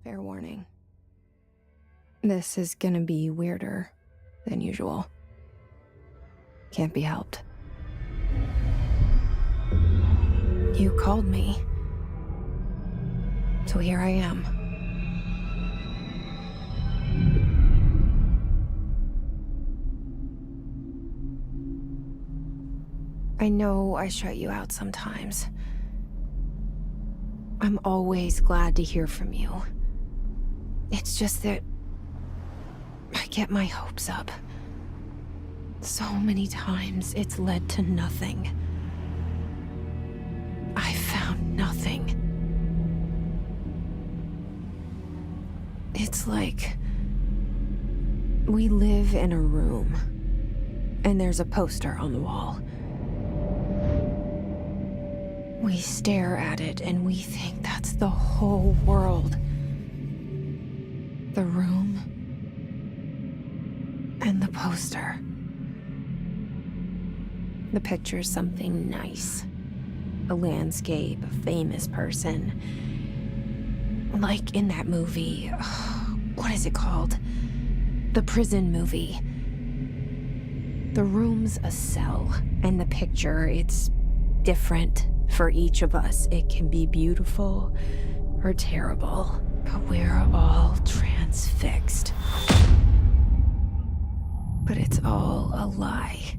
Fair warning. This is gonna be weirder than usual. Can't be helped. You called me. So here I am. I know I shut you out sometimes. I'm always glad to hear from you. It's just that I get my hopes up. So many times it's led to nothing. I found nothing. It's like we live in a room, and there's a poster on the wall. We stare at it and we think that's the whole world. The room and the poster. The picture's something nice. A landscape, a famous person. Like in that movie, what is it called? The prison movie. The room's a cell, and the picture, it's different for each of us. It can be beautiful or terrible, but we're all transfixed. But it's all a lie.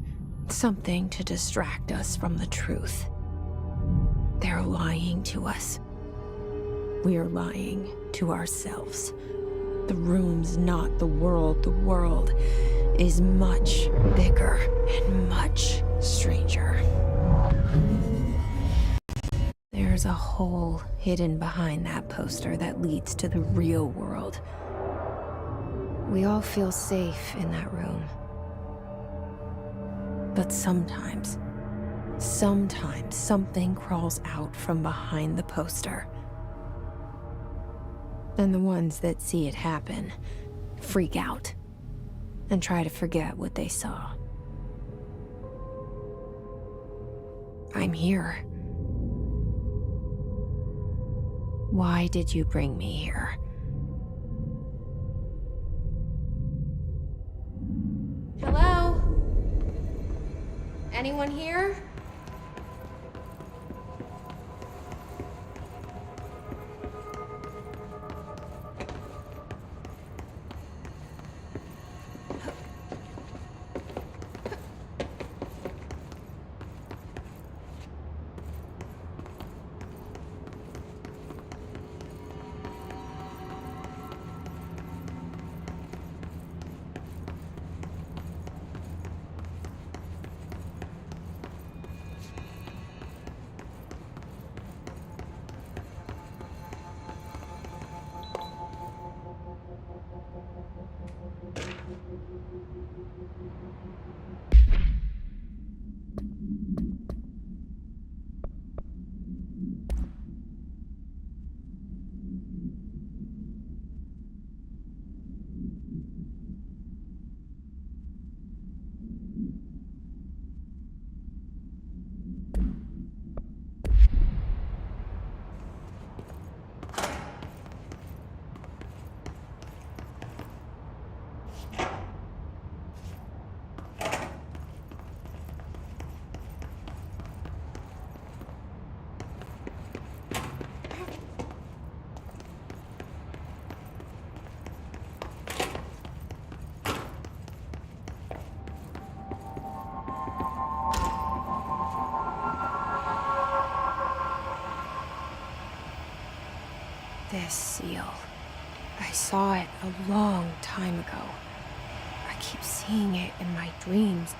Something to distract us from the truth. They're lying to us. We're lying to ourselves. The room's not the world. The world is much bigger and much stranger. There's a hole hidden behind that poster that leads to the real world. We all feel safe in that room. But sometimes something crawls out from behind the poster. And the ones that see it happen freak out and try to forget what they saw. I'm here. Why did you bring me here? Hello? Anyone here? This seal. I saw it a long time ago. I keep seeing it in my dreams.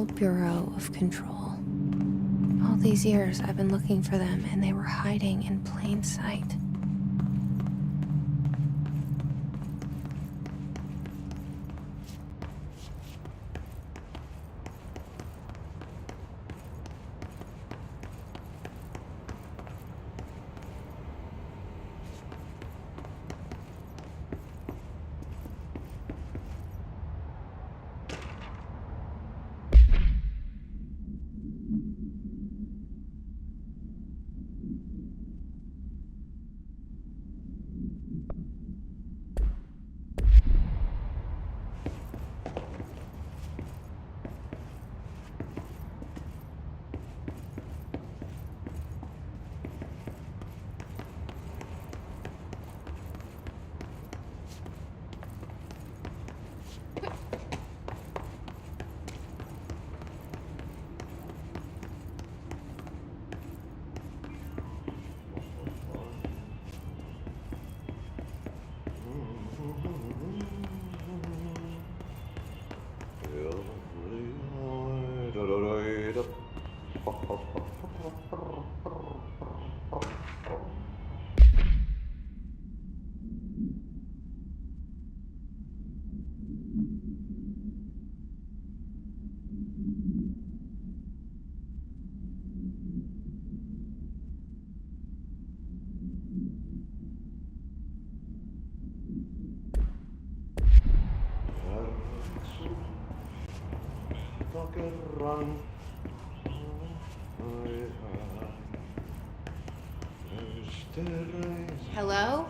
Federal Bureau of Control. All these years I've been looking for them, and they were hiding in plain sight. Hello?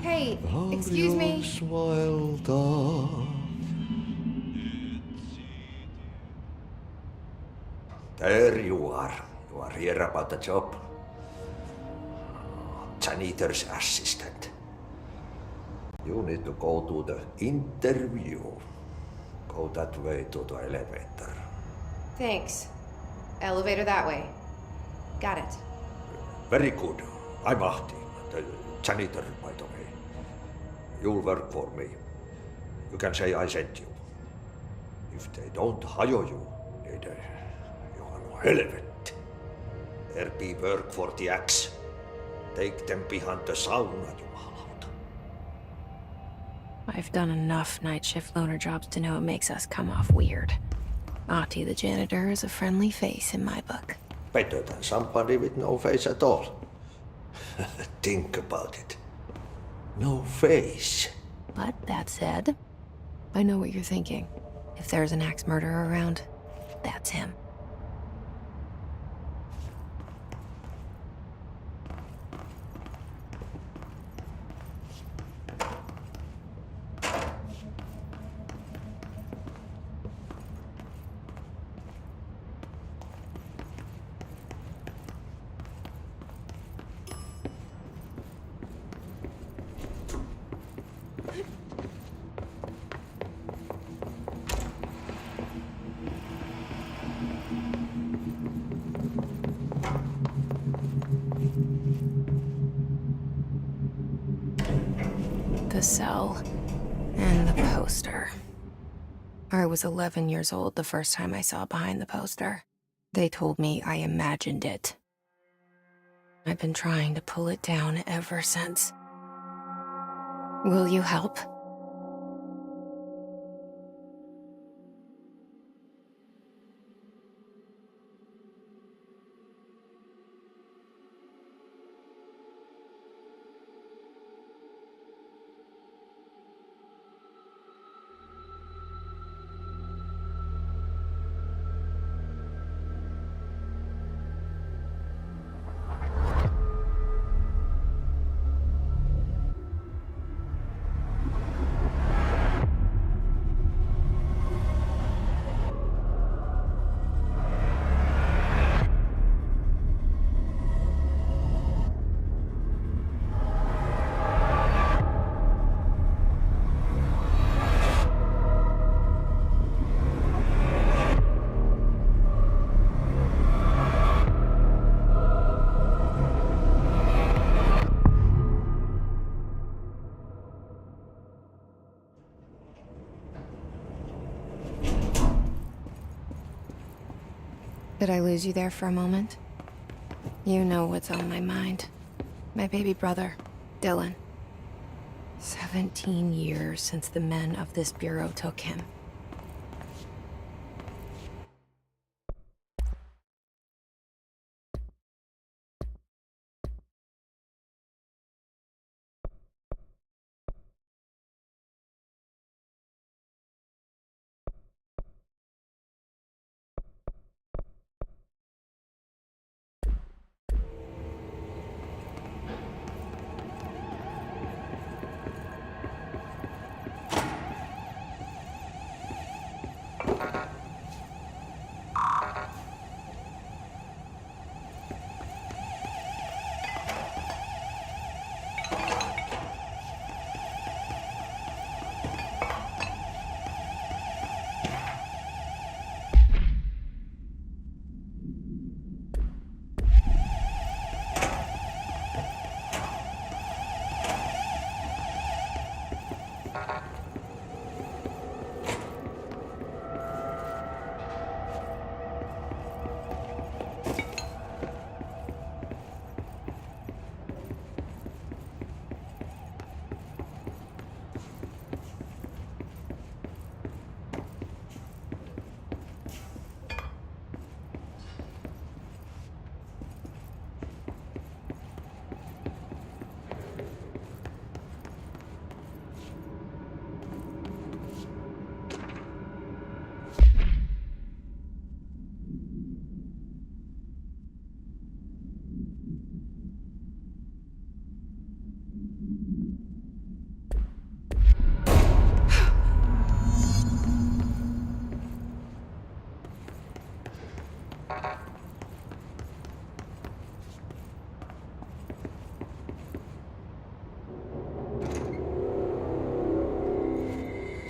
Hey, excuse me. There you are. You are here about the job. Janitor's assistant. You need to go to the interview. Go that way to the elevator. Thanks. Elevator that way. Got it. Very good. I'm Ahti, the janitor, by the way. You'll work for me. You can say I sent you. If they don't hire you, you are no helvet. There be work for the axe. Take them behind the sauna, jumalauta. I've done enough night shift loner jobs to know it makes us come off weird. Ahti the janitor is a friendly face in my book. Better than somebody with no face at all. Think about it. No face. But that said, I know what you're thinking. If there's an axe murderer around, that's him. The cell and the poster. I was 11 years old the first time I saw behind the poster. They told me I imagined it. I've been trying to pull it down ever since. Will you help? Did I lose you there for a moment? You know what's on my mind. My baby brother, Dylan. 17 years since the men of this bureau took him.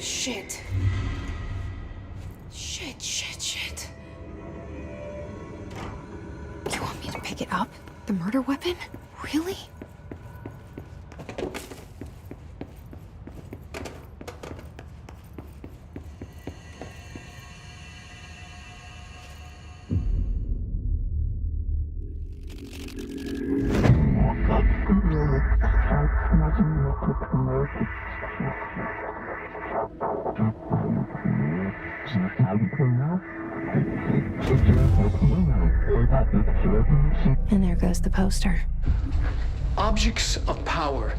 Shit. Shit. You want me to pick it up? The murder weapon? Really? And there goes the poster. Objects of power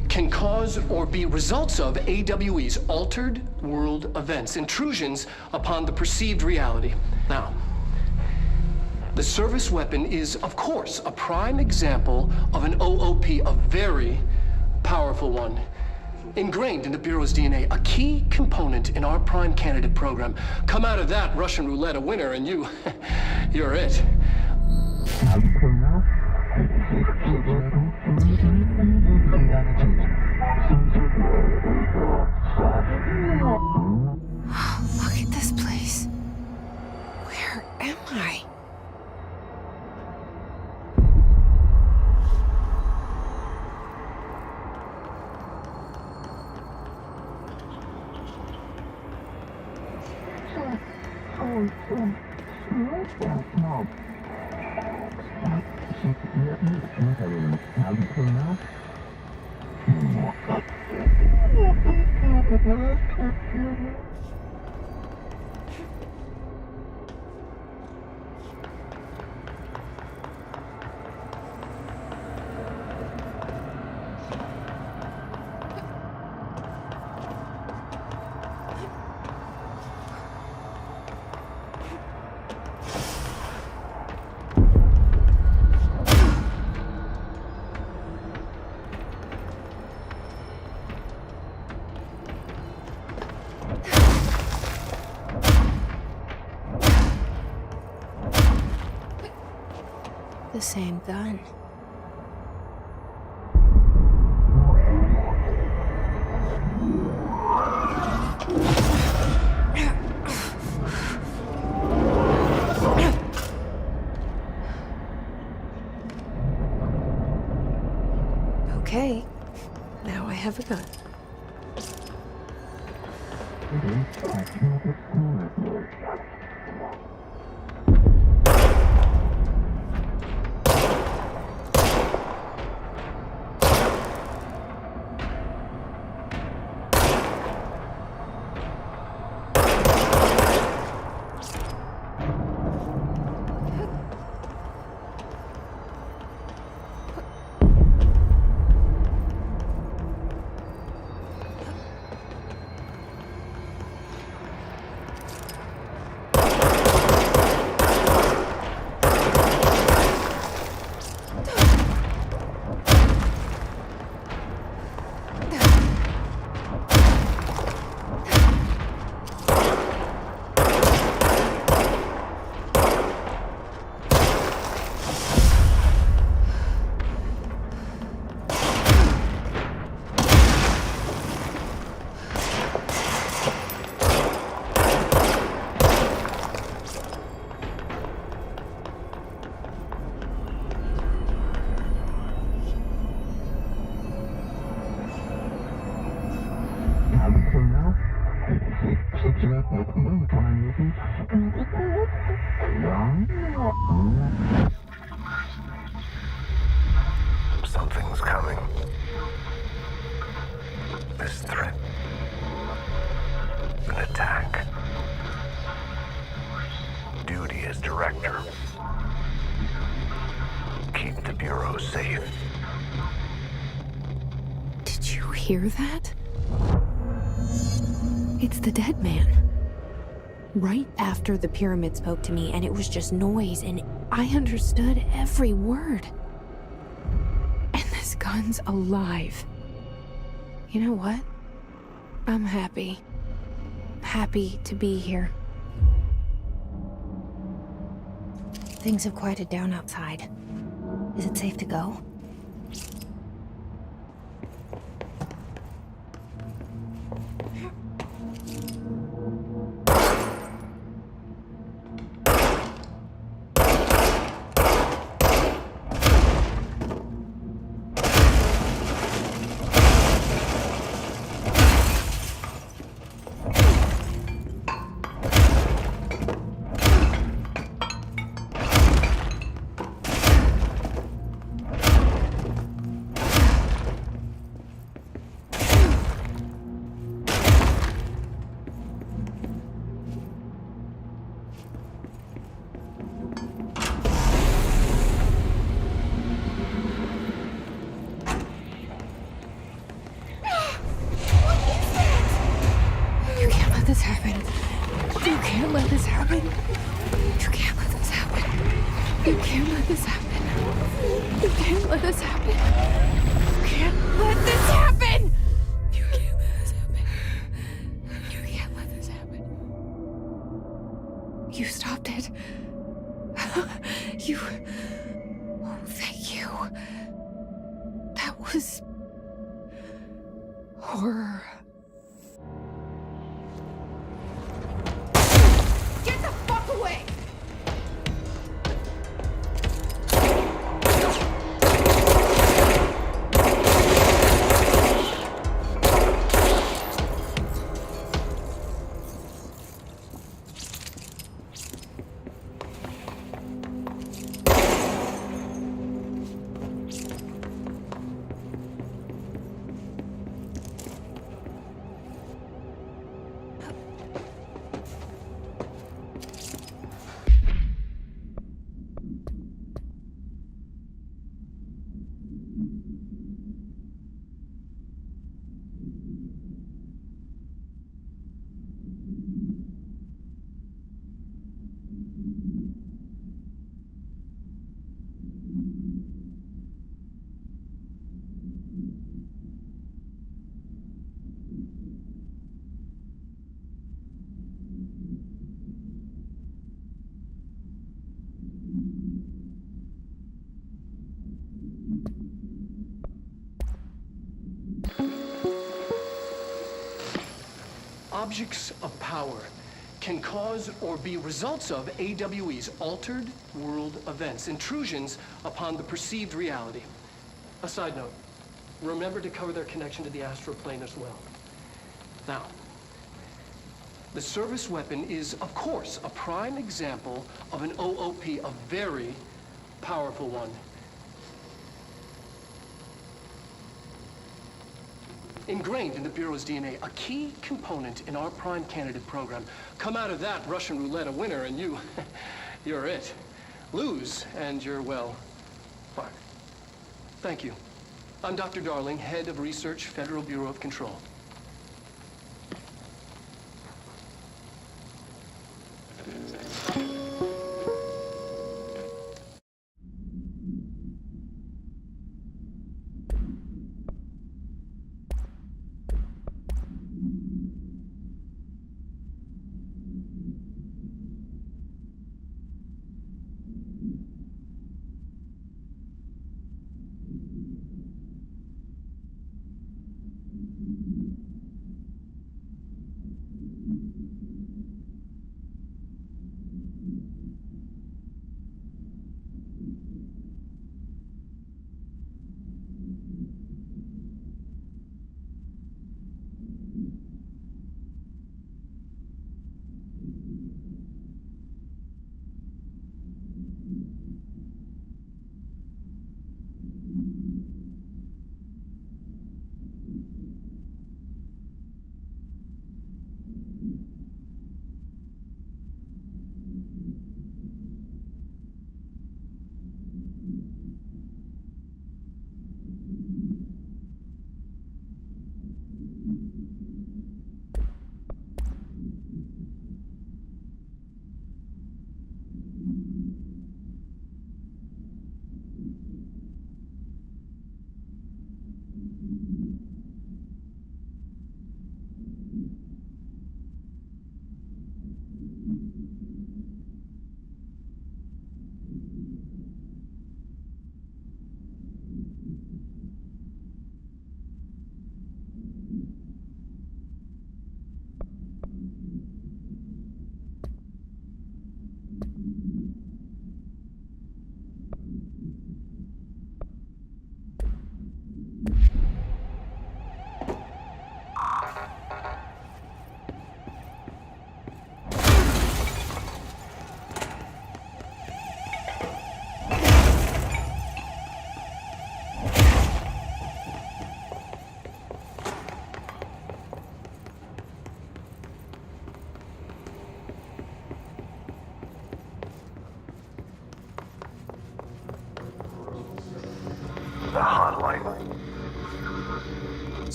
can cause or be results of AWE's altered world events, intrusions upon the perceived reality. Now, the service weapon is, of course, a prime example of an OOP, a very powerful one, ingrained in the Bureau's DNA, a key component in our prime candidate program. Come out of that Russian roulette a winner and you're it. Look at this place. Where am I? The same gun. Okay, now I have a gun. Something's coming. This threat. An attack. Duty as director. Keep the Bureau safe. Did you hear that? It's the dead man. Right after the pyramid spoke to me, and it was just noise, and I understood every word. And this gun's alive. You know what? I'm happy. Happy to be here. Things have quieted down outside. Is it safe to go? This happen. You can't let this happen. You can't let this happen. You can't let this happen. You can't let this happen. You can't let this happen. You can't let this happen. You can't let this happen. You stopped it. You. Oh, thank you. That was horror. Get the fuck away! Objects of power can cause or be results of AWE's altered world events, intrusions upon the perceived reality. A side note, remember to cover their connection to the astral plane as well. Now, the service weapon is, of course, a prime example of an OOP, a very powerful one. Ingrained in the Bureau's DNA, a key component in our prime candidate program. Come out of that Russian roulette a winner and you're it. Lose and you're, well, fired. Thank you. I'm Dr. Darling, Head of Research, Federal Bureau of Control.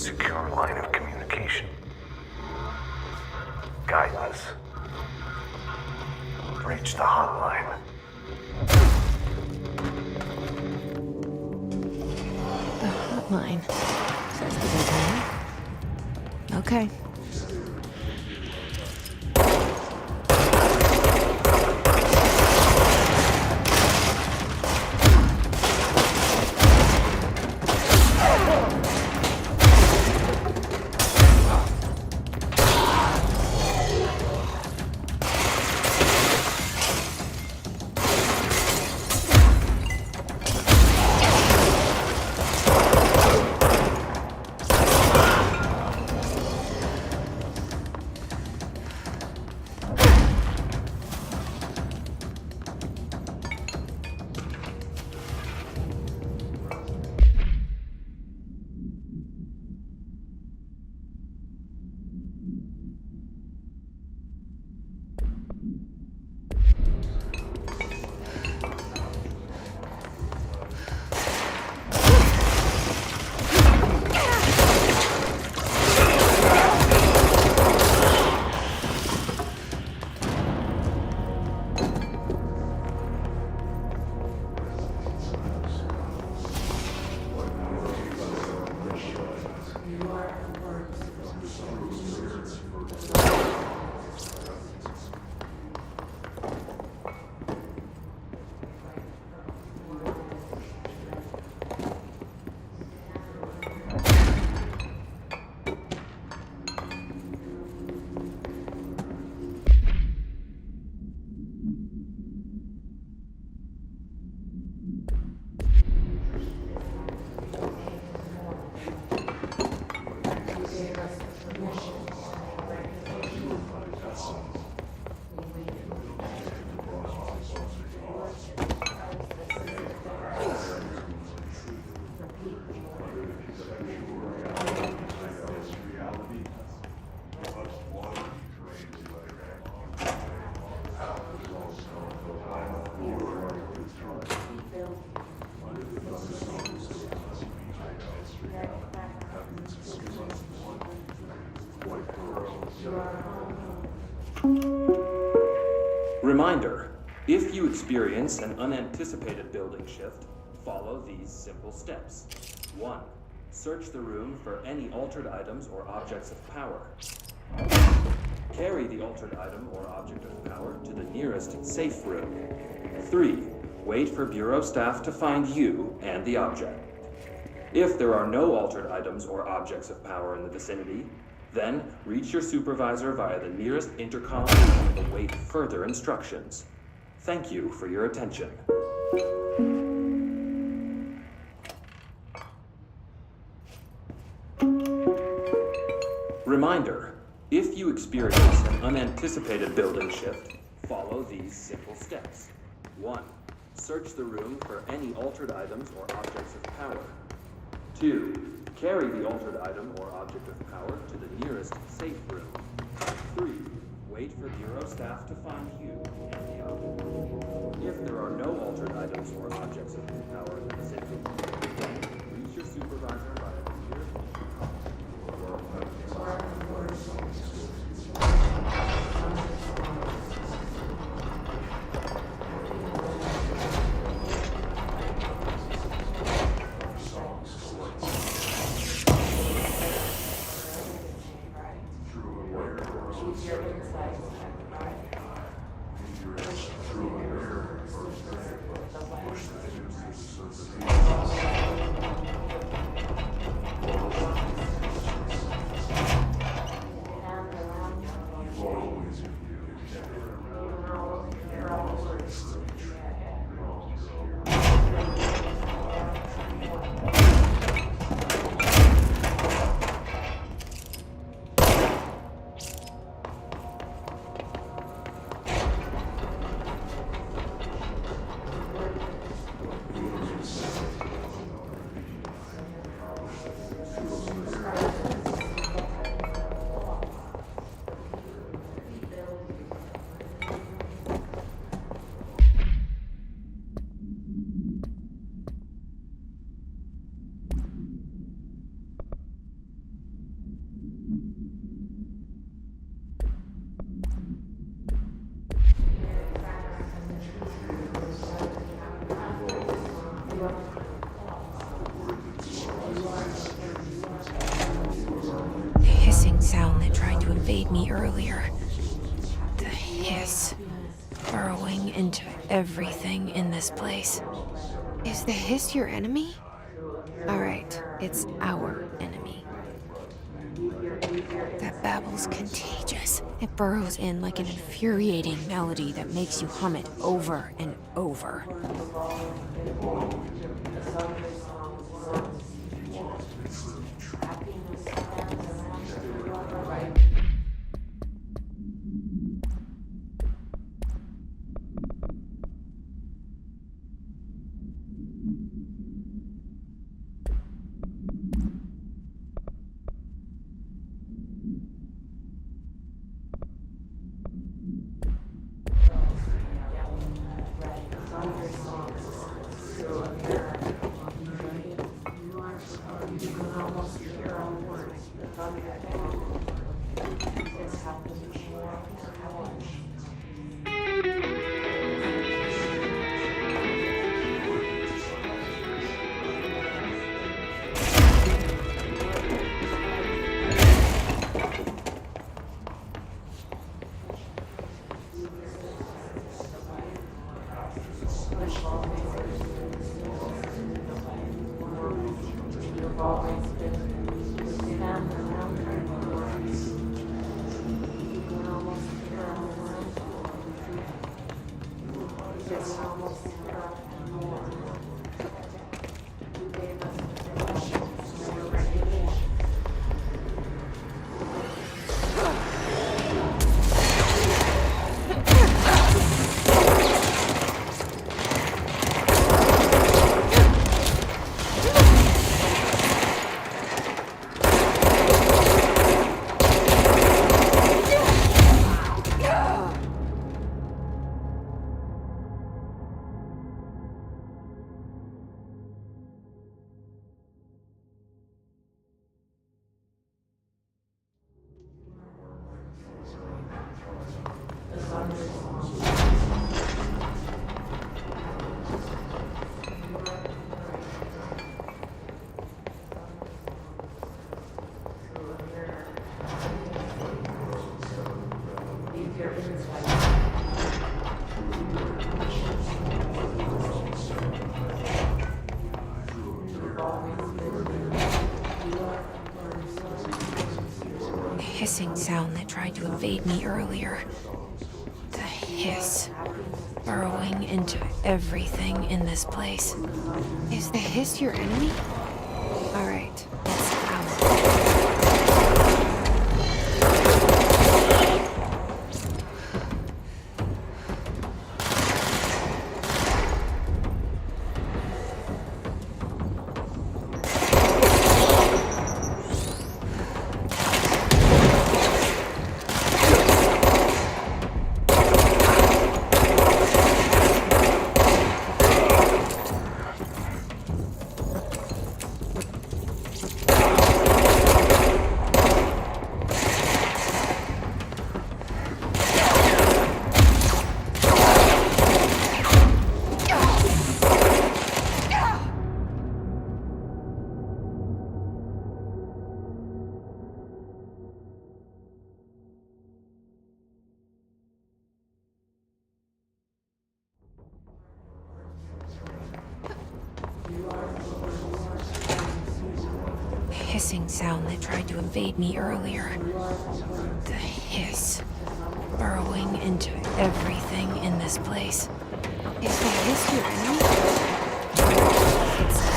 secure line of communication. Guidance. Reach the hotline. The hotline, says the designer. Okay. Reminder, if you experience an unanticipated building shift, follow these simple steps. 1. Search the room for any altered items or objects of power. Carry the altered item or object of power to the nearest safe room. 3. Wait for Bureau staff to find you and the object. If there are no altered items or objects of power in the vicinity, then reach your supervisor via the nearest intercom and await further instructions. Thank you for your attention. Reminder, if you experience an unanticipated building shift, follow these simple steps. 1. Search the room for any altered items or objects of power. 2. Carry the altered item or object of power to the nearest safe room. 3. Wait for Bureau staff to find you and the object. If there are no altered items or objects of power in the vicinity, then reach your supervisor via the nearest intercom. invade me earlier. The hiss burrowing into everything in this place. Is the hiss your enemy? Alright, it's our enemy. That babble's contagious. It burrows in like an infuriating melody that makes you hum it over and over. Hissing sound that tried to invade me earlier. The hiss burrowing into everything in this place. Is the hiss your enemy? Alright, it's ours. Hissing sound that tried to invade me earlier. The hiss burrowing into everything in this place. Is the hiss your enemy? It's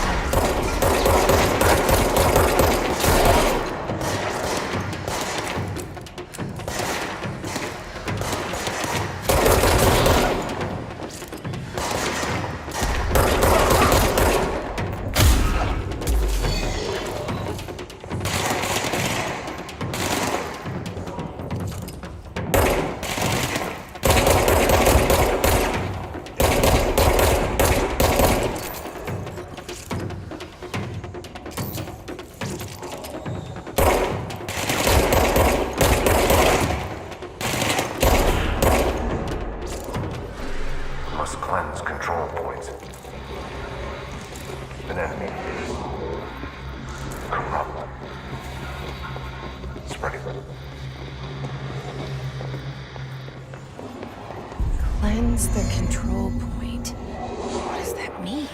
Cleanse the control point. What does that mean?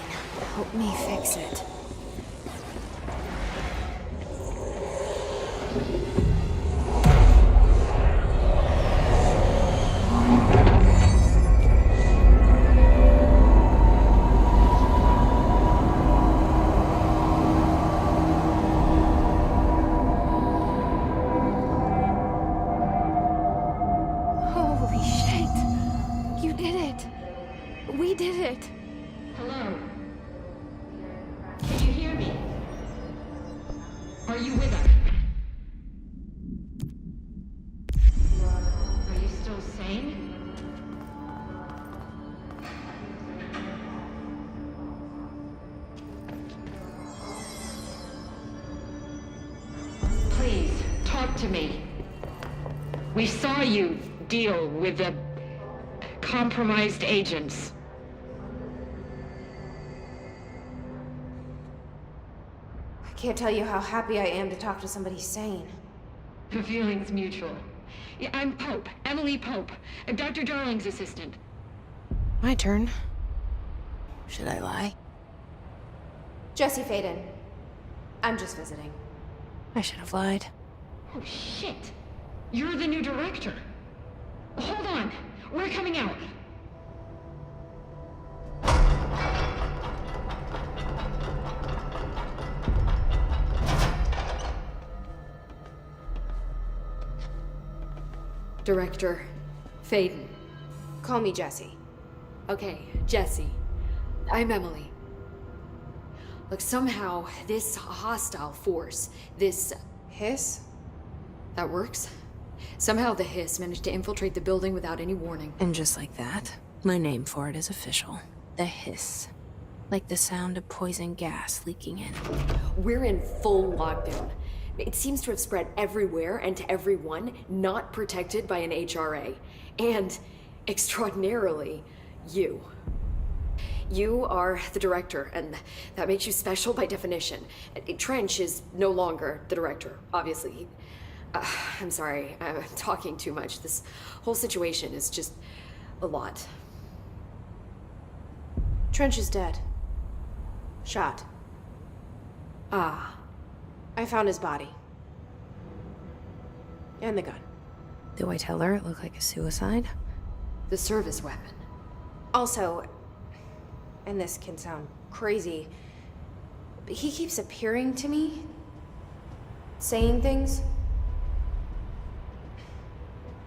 Help me fix it. Holy shit! You did it! We did it! Hello? Can you hear me? Are you with us? Are you still sane? Please, talk to me. We saw you deal with the compromised agents. I can't tell you how happy I am to talk to somebody sane. The feeling's mutual. Yeah, I'm Pope, Emily Pope, Dr. Darling's assistant. My turn. Should I lie? Jesse Faden. I'm just visiting. I should have lied. Oh, shit. You're the new director. Hold on. We're coming out. Director Faden. Call me Jesse. Okay, Jesse. I'm Emily. Look, somehow this hostile force, this... Hiss? that works? Somehow the Hiss managed to infiltrate the building without any warning. And just like that, my name for it is official. The Hiss. Like the sound of poison gas leaking in. We're in full lockdown. It seems to have spread everywhere and to everyone not protected by an HRA. And, extraordinarily, you. You are the director, and that makes you special by definition. Trench is no longer the director, obviously. I'm sorry, I'm talking too much. This whole situation is just a lot. Trench is dead. Shot. Ah. I found his body. And the gun. Do I tell her it looked like a suicide? The service weapon. Also, and this can sound crazy, but he keeps appearing to me, saying things.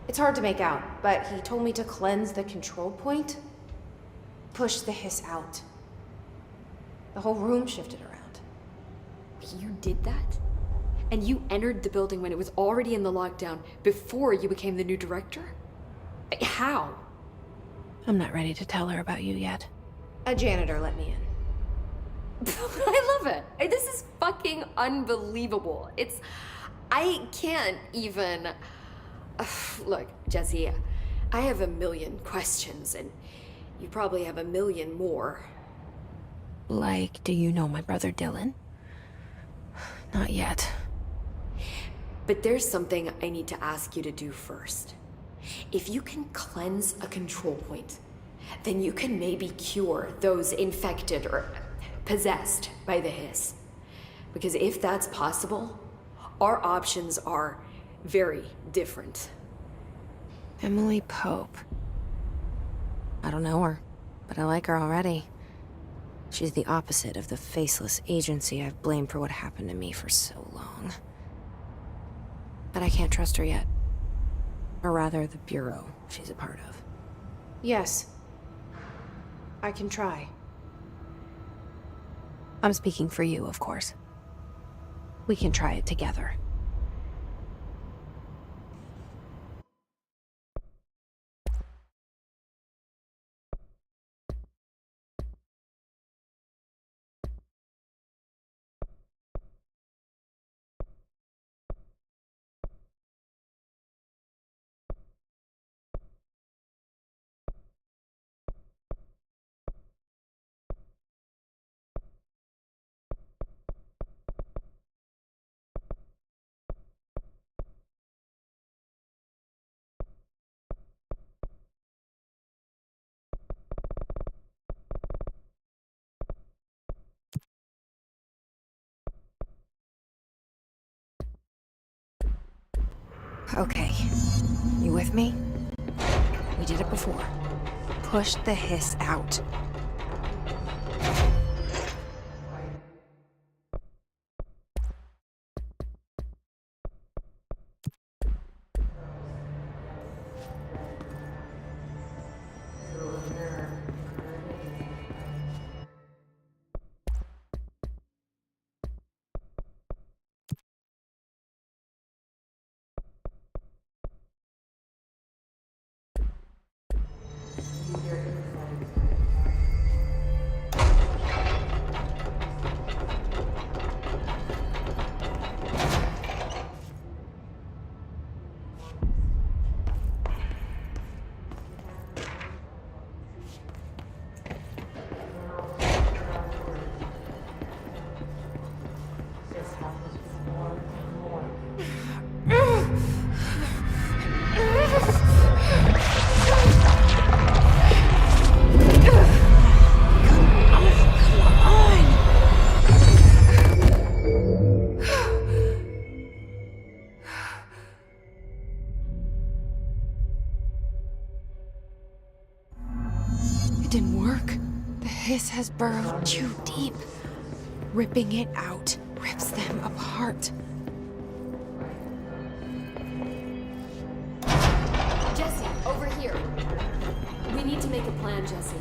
It's hard to make out, but he told me to cleanse the control point, push the Hiss out. The whole room shifted around. You did that? And you entered the building when it was already in the lockdown before you became the new director? How? I'm not ready to tell her about you yet. A janitor let me in. I love it. This is fucking unbelievable. I can't even... Look, Jesse, I have a million questions, and you probably have a million more. Like, do you know my brother Dylan? Not yet. But there's something I need to ask you to do first. If you can cleanse a control point, then you can maybe cure those infected or possessed by the Hiss. Because if that's possible, our options are very different. Emily Pope. I don't know her, but I like her already. She's the opposite of the faceless agency I've blamed for what happened to me for so long. But I can't trust her yet. Or rather, the Bureau she's a part of. Yes. I can try. I'm speaking for you, of course. We can try it together. Okay. You with me? We did it before. Push the hiss out. It didn't work. The hiss has burrowed too deep. Ripping it out rips them apart. Jesse, over here. We need to make a plan, Jesse.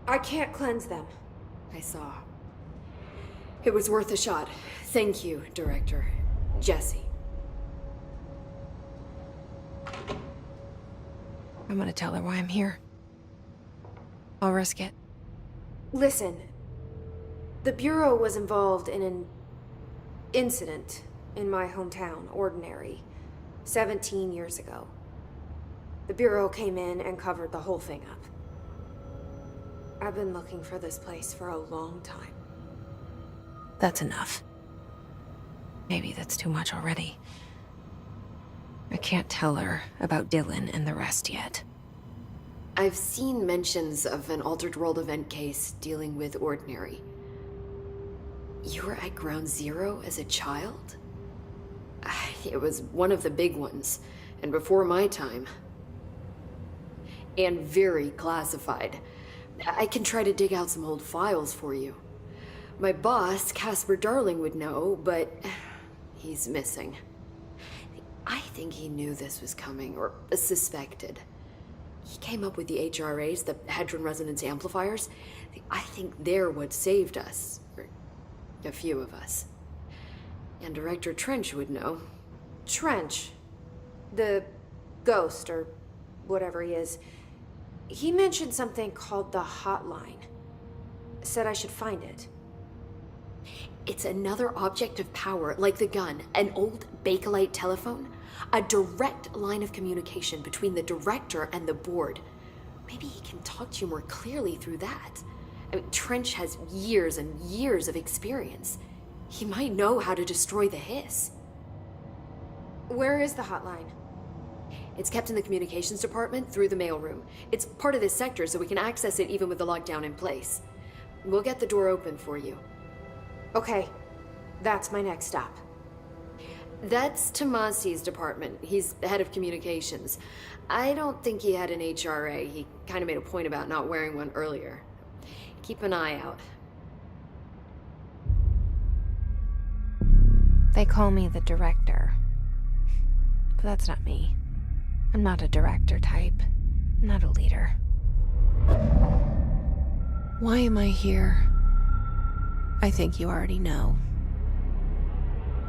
I can't cleanse them. I saw. It was worth a shot. Thank you, Director. Jesse. I'm gonna tell her why I'm here. I'll risk it. Listen, the Bureau was involved in an incident in my hometown, Ordinary, 17 years ago. The Bureau came in and covered the whole thing up. I've been looking for this place for a long time. That's enough. Maybe that's too much already. I can't tell her about Dylan and the rest yet. I've seen mentions of an Altered World event case dealing with Ordinary. You were at Ground Zero as a child? It was one of the big ones, and before my time. And very classified. I can try to dig out some old files for you. My boss, Casper Darling, would know, but he's missing. I think he knew this was coming, or suspected. He came up with the HRAs, the Hadron Resonance Amplifiers. I think they're what saved us. Or a few of us. And Director Trench would know. Trench, the ghost, or whatever he is, he mentioned something called the Hotline. Said I should find it. It's another object of power, like the gun, an old Bakelite telephone. A direct line of communication between the director and the board. Maybe he can talk to you more clearly through that. I mean, Trench has years and years of experience. He might know how to destroy the hiss. Where is the hotline? It's kept in the communications department through the mailroom. It's part of this sector, so we can access it even with the lockdown in place. We'll get the door open for you. Okay, that's my next stop. That's Tomasi's department. He's the head of communications. I don't think he had an HRA. He kind of made a point about not wearing one earlier. Keep an eye out. They call me the director. But that's not me. I'm not a director type. I'm not a leader. Why am I here? I think you already know.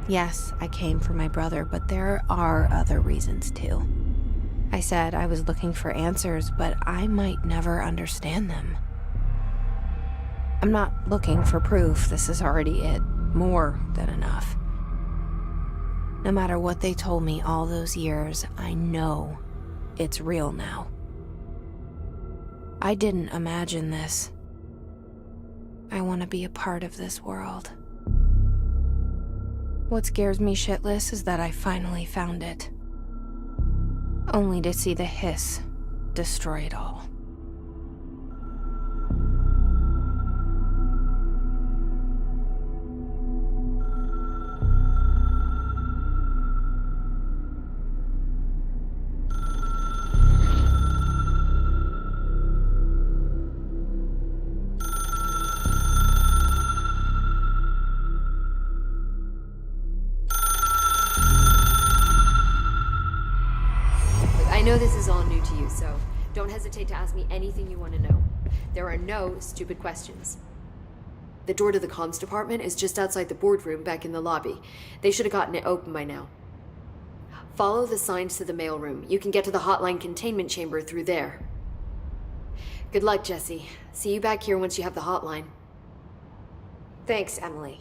Yes, I came for my brother, but there are other reasons too. I said I was looking for answers, but I might never understand them. I'm not looking for proof. This is already it. More than enough. No matter what they told me all those years, I know it's real now. I didn't imagine this. I want to be a part of this world. What scares me shitless is that I finally found it. Only to see the hiss destroy it all. know this is all new to you, so don't hesitate to ask me anything you want to know. There are no stupid questions. The door to the comms department is just outside the boardroom back in the lobby. They should have gotten it open by now. Follow the signs to the mailroom. You can get to the hotline containment chamber through there. Good luck, Jesse. See you back here once you have the hotline. Thanks, Emily.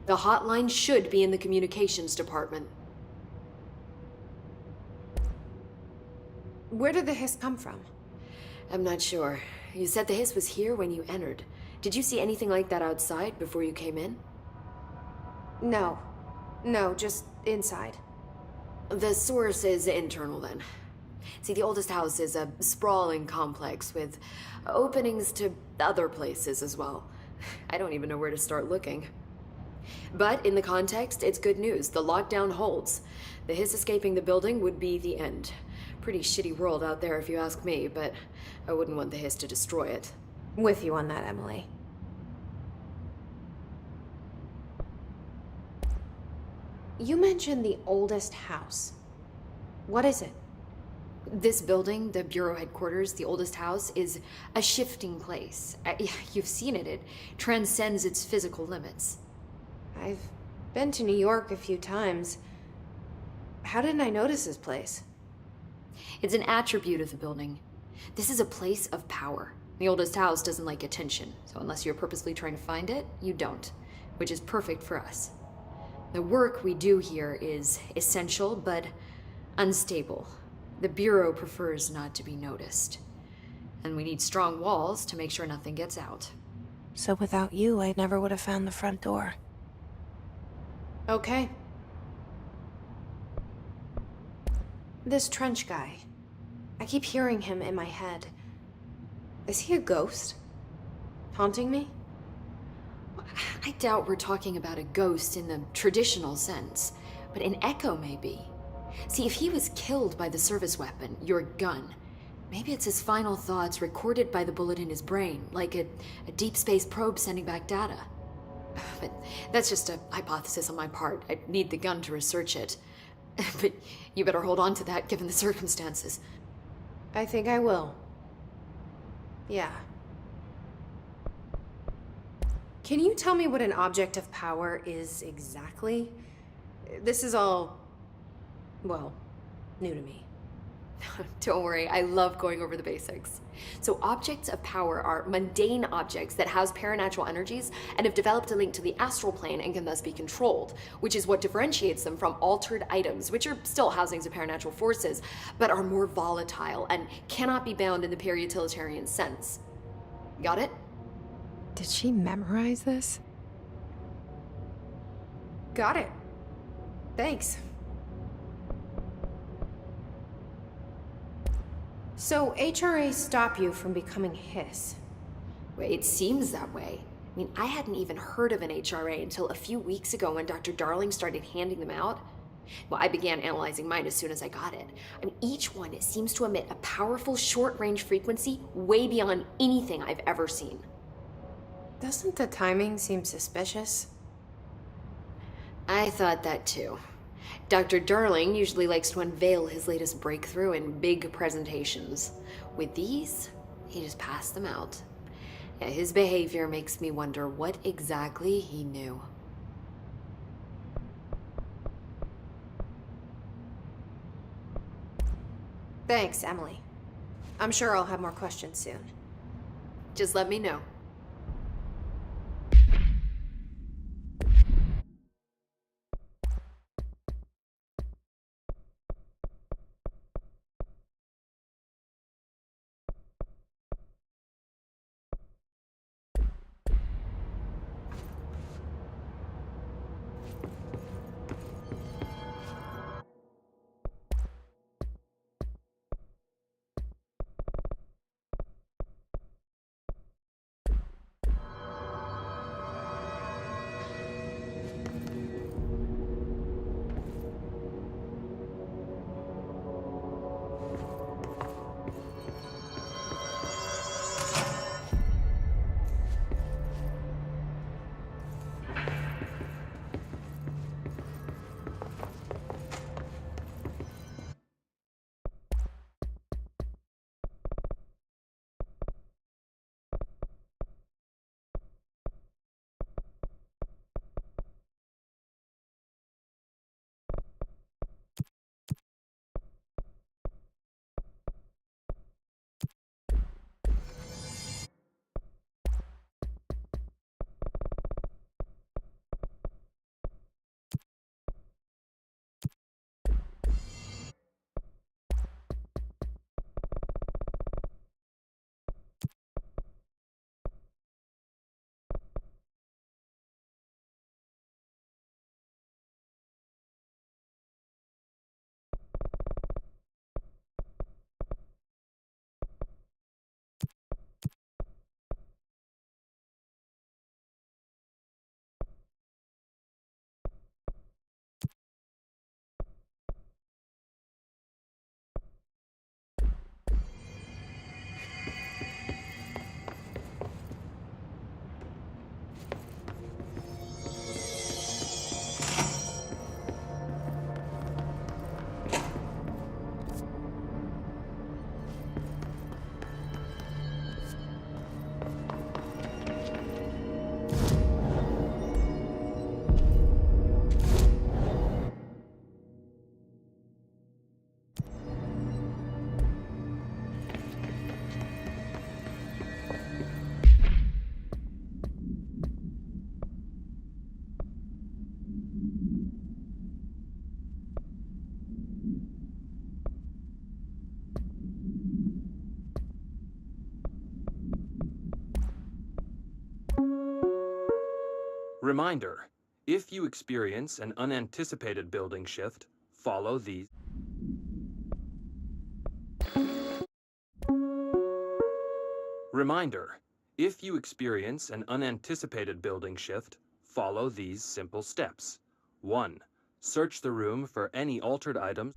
The hotline should be in the communications department. Where did the hiss come from? I'm not sure. You said the hiss was here when you entered. Did you see anything like that outside before you came in? No. No, just inside. The source is internal then. See, the oldest house is a sprawling complex with openings to other places as well. I don't even know where to start looking. But in the context, it's good news. The lockdown holds. The hiss escaping the building would be the end. Pretty shitty world out there if you ask me, but I wouldn't want the hiss to destroy it. With you on that, Emily. You mentioned the oldest house. What is it? This building, the Bureau headquarters, the oldest house, is a shifting place. You've seen it. It transcends its physical limits. I've been to New York a few times. How didn't I notice this place? It's an attribute of the building. This is a place of power. The oldest house doesn't like attention, so unless you're purposely trying to find it, you don't, which is perfect for us. The work we do here is essential, but unstable. The Bureau prefers not to be noticed. And we need strong walls to make sure nothing gets out. So without you, I never would have found the front door. Okay. This Trench guy. I keep hearing him in my head. Is he a ghost? Haunting me? I doubt we're talking about a ghost in the traditional sense, but an echo maybe. See, if he was killed by the service weapon, your gun, maybe it's his final thoughts recorded by the bullet in his brain, like a deep space probe sending back data. But that's just a hypothesis on my part. I need the gun to research it. But you better hold on to that given the circumstances. I think I will. Yeah. Can you tell me what an object of power is exactly? This is all, well, new to me. Don't worry, I love going over the basics. So objects of power are mundane objects that house paranatural energies and have developed a link to the astral plane and can thus be controlled, which is what differentiates them from altered items, which are still housings of paranatural forces, but are more volatile and cannot be bound in the peri-utilitarian sense. Got it? Did she memorize this? Got it. Thanks. So HRA stop you from becoming Hiss? Well, it seems that way. I mean, I hadn't even heard of an HRA until a few weeks ago when Dr. Darling started handing them out. Well, I began analyzing mine as soon as I got it. I mean, each one seems to emit a powerful short-range frequency way beyond anything I've ever seen. Doesn't the timing seem suspicious? I thought that too. Dr. Darling usually likes to unveil his latest breakthrough in big presentations. With these, he just passed them out. Yeah, his behavior makes me wonder what exactly he knew. Thanks, Emily. I'm sure I'll have more questions soon. Just let me know. Reminder, if you experience an unanticipated building shift, follow these. Reminder, if you experience an unanticipated building shift, follow these simple steps. 1. Search the room for any altered items.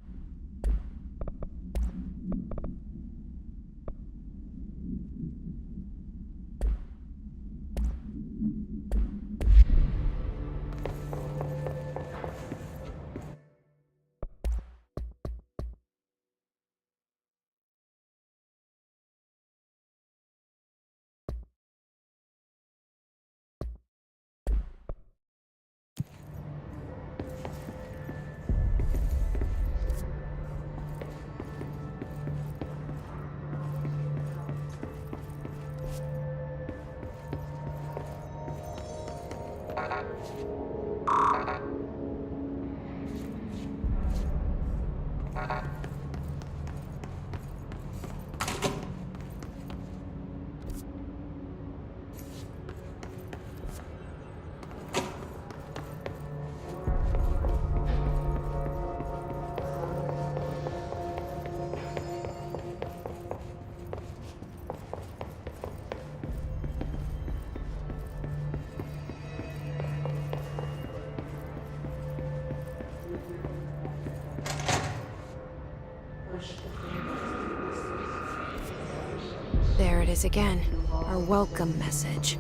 There it is again. Our welcome message.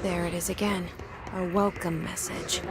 There it is again. A welcome message.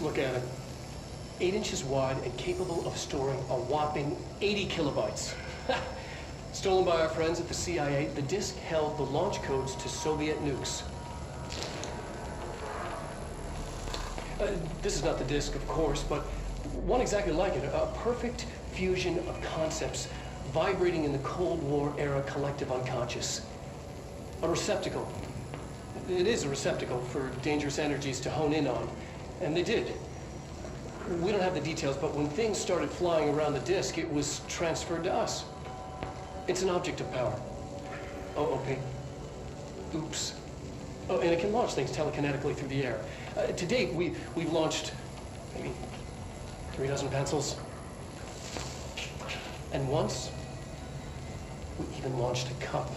look at it. 8 inches wide and capable of storing a whopping 80 kilobytes. Stolen by our friends at the CIA, the disk held the launch codes to Soviet nukes. This is not the disk, of course, but one exactly like it. A perfect fusion of concepts vibrating in the Cold War era collective unconscious. A receptacle. It is a receptacle for dangerous energies to hone in on. And they did. We don't have the details, but when things started flying around the disk, it was transferred to us. It's an object of power. OOP. Oops. Oh, and it can launch things telekinetically through the air. To date, we've launched maybe 3 dozen pencils. And once, we even launched a cup.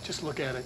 Just look at it.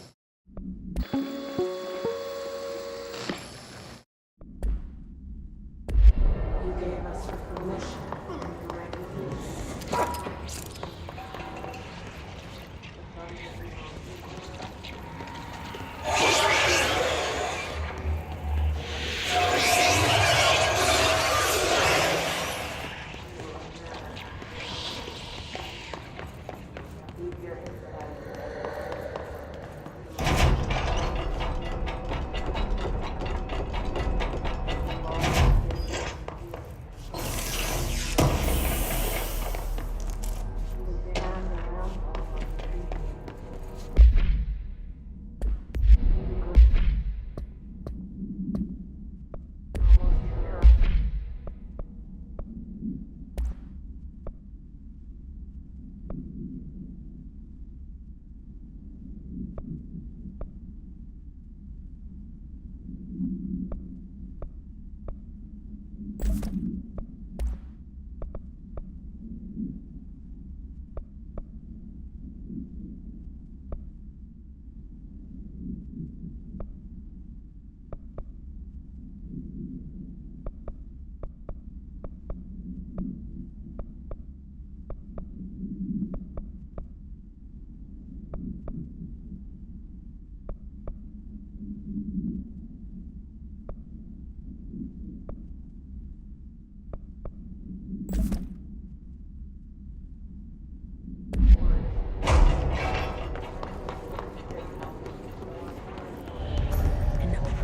An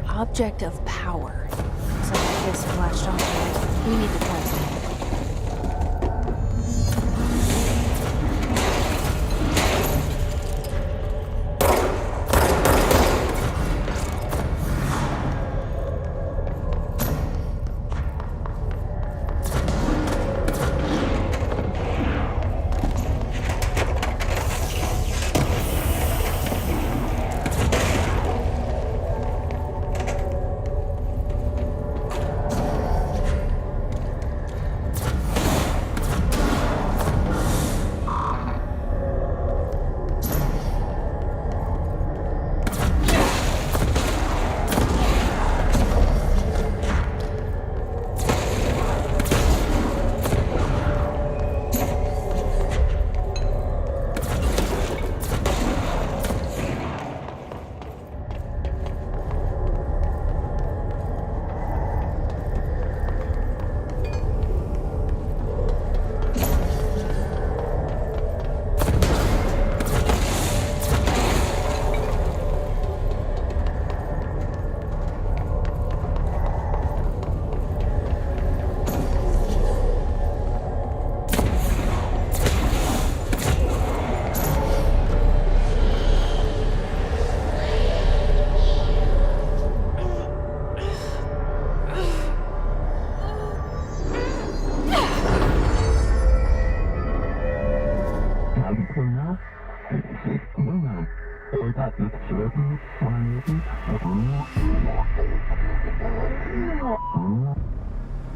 object of power. Something just flashed on me. We need to try something.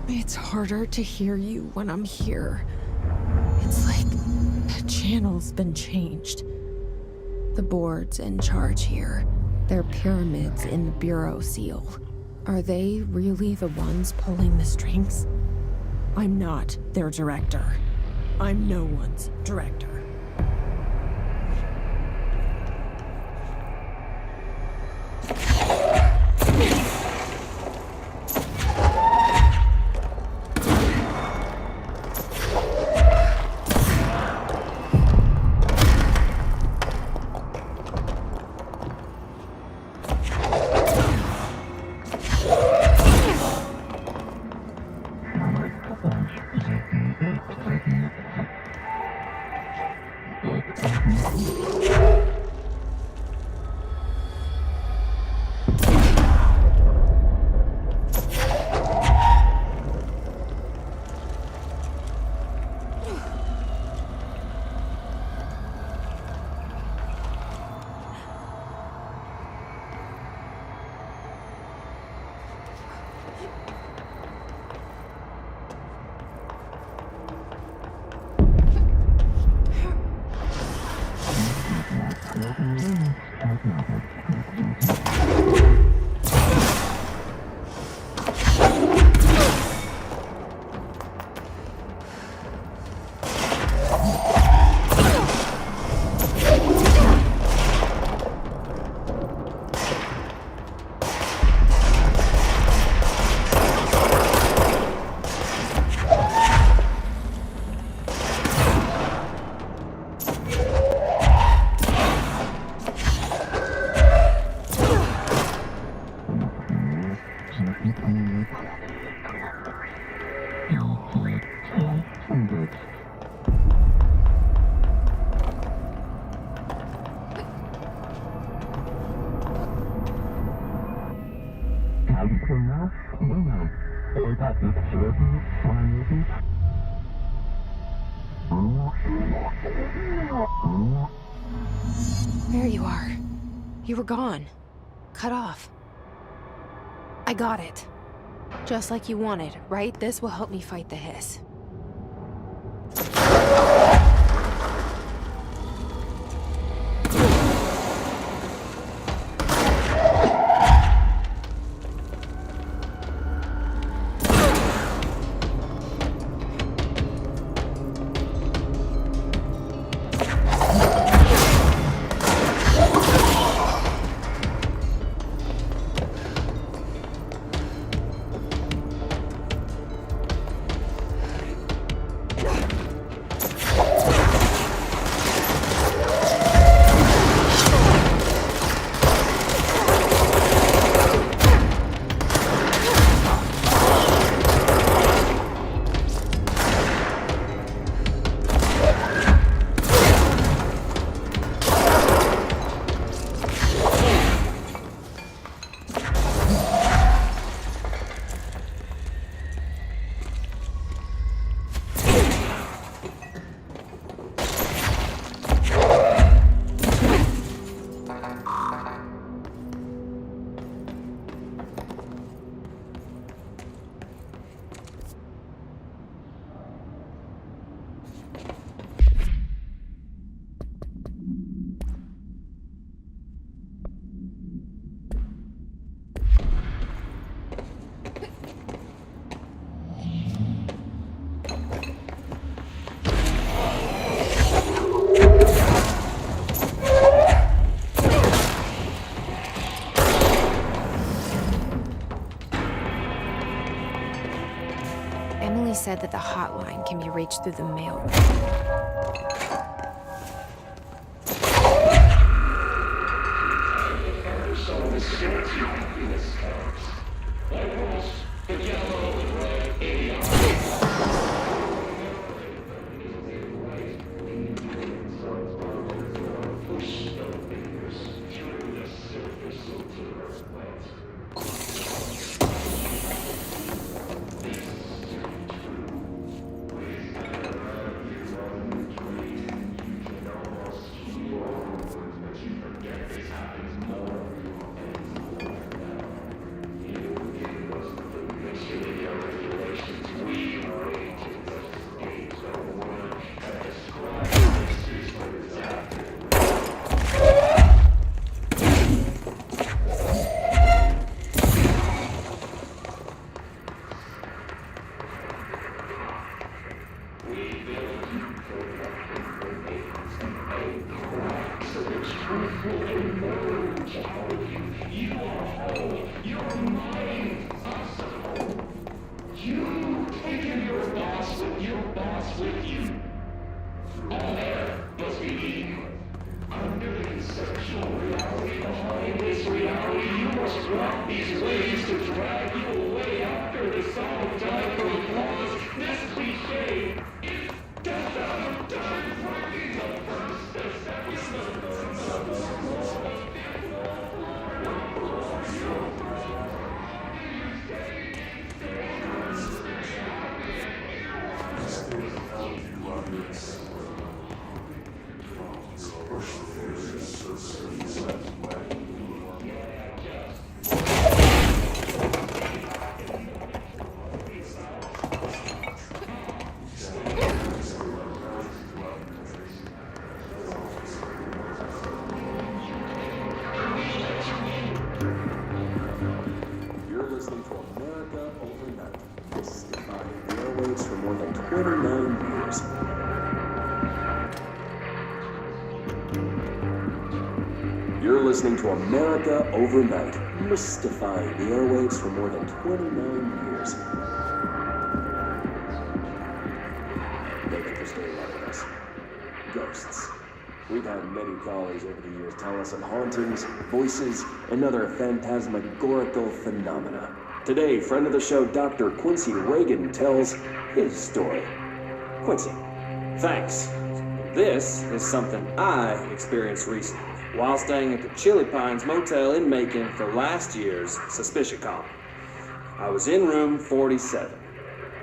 It's harder to hear you when I'm here. It's like the channel's been changed. The board's in charge here. They're pyramids in the Bureau seal. Are they really the ones pulling the strings? I'm not their director. I'm no one's director. There you are. You were gone. Cut off. I got it. Just like you wanted, right? This will help me fight the hiss. Emily said that the hotline can be reached through the mail. You're listening to America Overnight, mystifying the airwaves for more than 29 years. Thank you for staying with us. Ghosts. We've had many callers over the years tell us of hauntings, voices, and other phantasmagorical phenomena. Today, friend of the show, Dr. Quincy Reagan, tells his story. Quincy, thanks. This is something I experienced recently while staying at the Chili Pines Motel in Macon for last year's Suspicion Call. I was in room 47.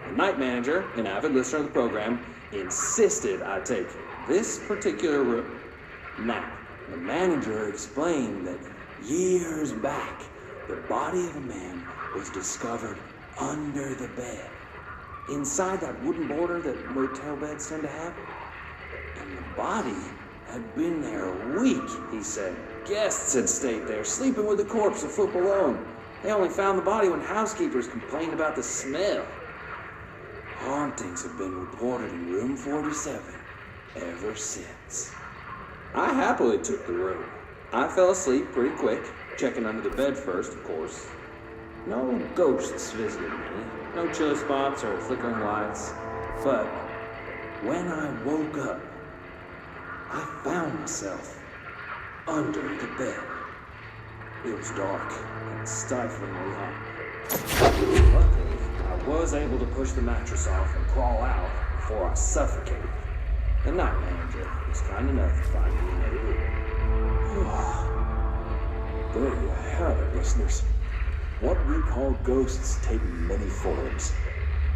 The night manager, an avid listener of the program, insisted I take this particular room. Now, the manager explained that years back, the body of a man was discovered under the bed, inside that wooden border that motel beds tend to have. And the body had been there a week, he said. Guests had stayed there, sleeping with the corpse a foot below them. They only found the body when housekeepers complained about the smell. Hauntings have been reported in room 47 ever since. I happily took the room. I fell asleep pretty quick, checking under the bed first, of course. No ghosts visited me, no chilly spots or flickering lights. But when I woke up, I found myself under the bed. It was dark and stiflingly hot. Luckily, I was able to push the mattress off and crawl out before I suffocated. The night manager was kind enough to find me another room. There you have it, listeners. What we call ghosts take many forms.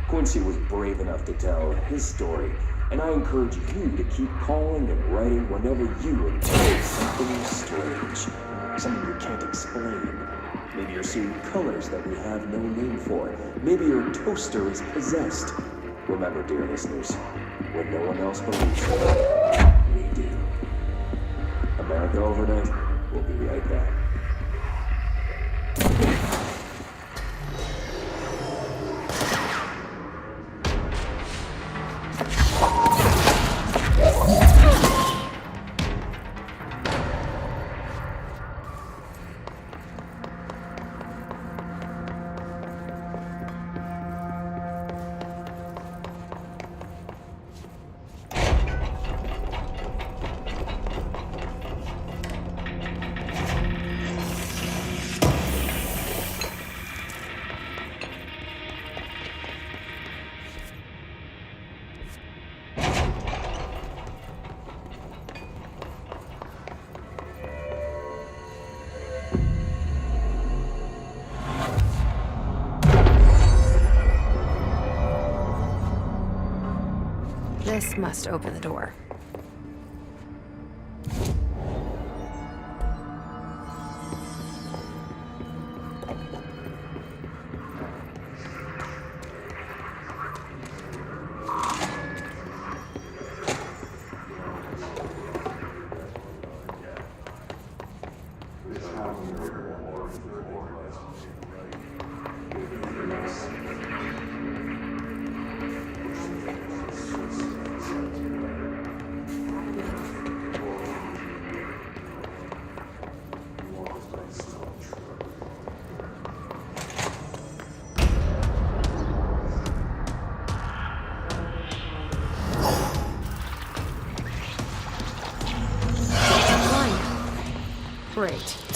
Quincy was brave enough to tell his story, and I encourage you to keep calling and writing whenever you encounter something strange, something you can't explain. Maybe you're seeing colors that we have no name for. Maybe your toaster is possessed. Remember, dear listeners, when no one else believes it, we do. America Overnight, we'll be right back. This must open the door. Great.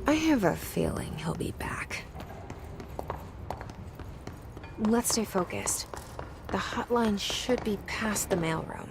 I have a feeling he'll be back. Let's stay focused. The hotline should be past the mailroom.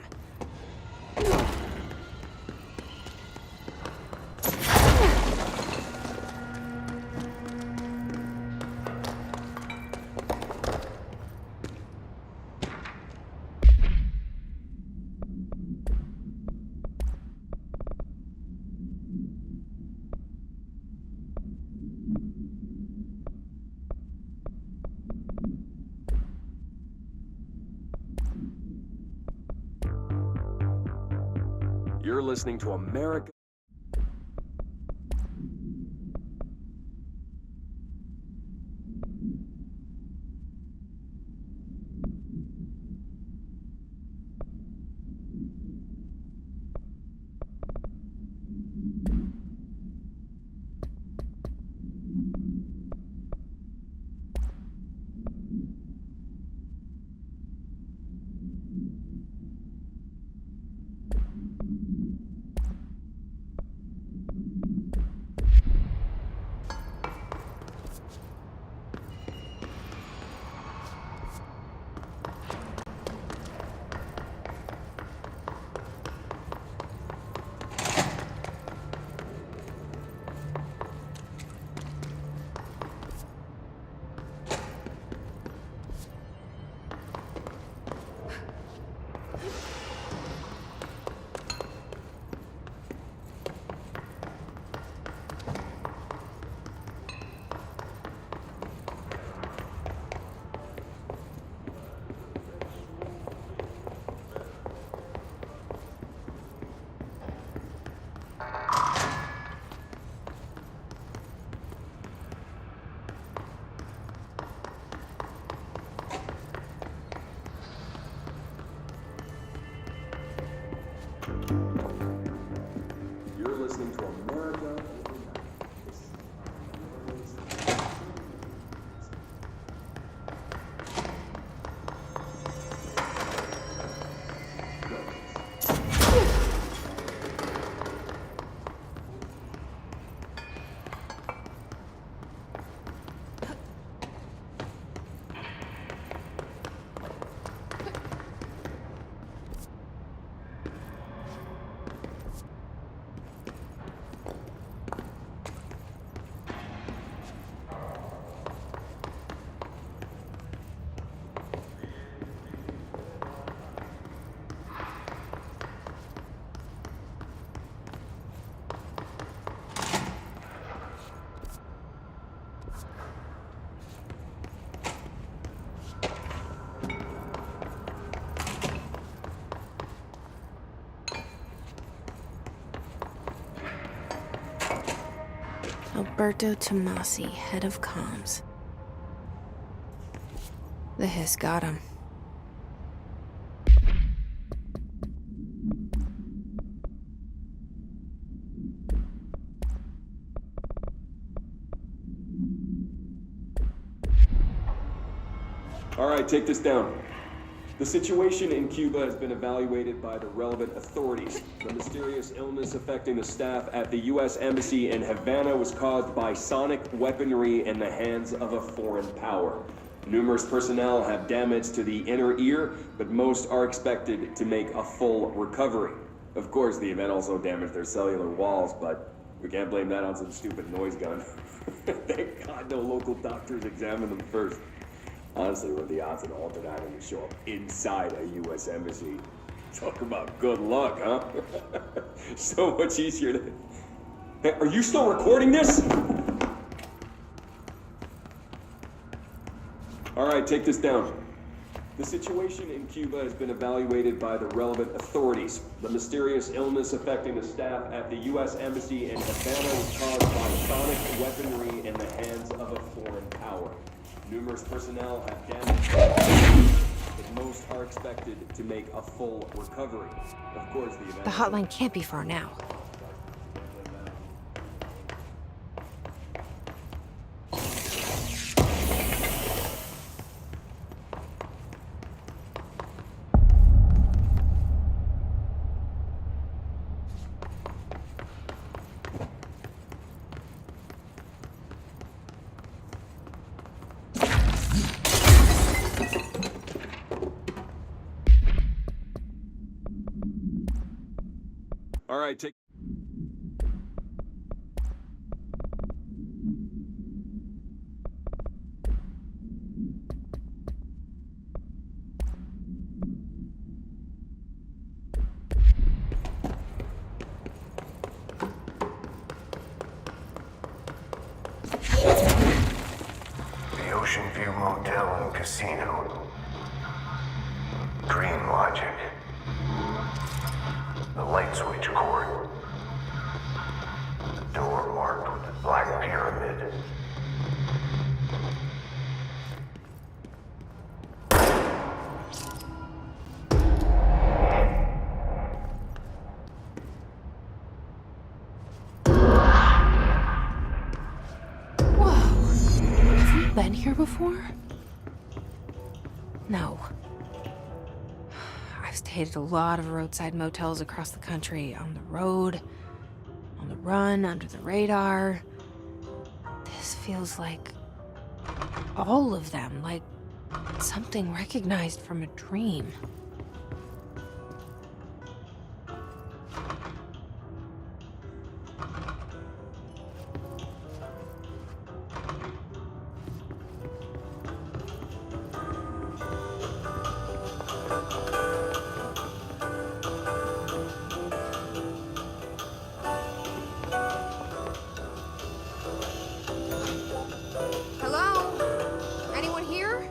You're listening to America. You're listening to America. Alberto Tomasi, head of comms. The hiss got him. All right, take this down. The situation in Cuba has been evaluated by the relevant authorities. The mysterious illness affecting the staff at the U.S. Embassy in Havana was caused by sonic weaponry in the hands of a foreign power. Numerous personnel have damage to the inner ear, but most are expected to make a full recovery. Of course, the event also damaged their cellular walls, but we can't blame that on some stupid noise gun. Thank God no local doctors examined them first. Honestly, what are the odds an altered item would show up inside a U.S. embassy? Talk about good luck, huh? So much easier to... Hey, are you still recording this? All right, take this down. The situation in Cuba has been evaluated by the relevant authorities. The mysterious illness affecting the staff at the U.S. Embassy in Havana was caused by sonic weaponry in the hands of a foreign power. Numerous personnel have damage, but most are expected to make a full recovery. Of course, the event... The hotline can't be far now. All right, take... The Ocean View Motel and Casino. Dream Logic. The light switch cord. The door marked with the Black Pyramid. Whoa. Have we been here before? No. I've stayed at a lot of roadside motels across the country, on the road, on the run, under the radar. This feels like all of them, like something recognized from a dream. Hello? Anyone here?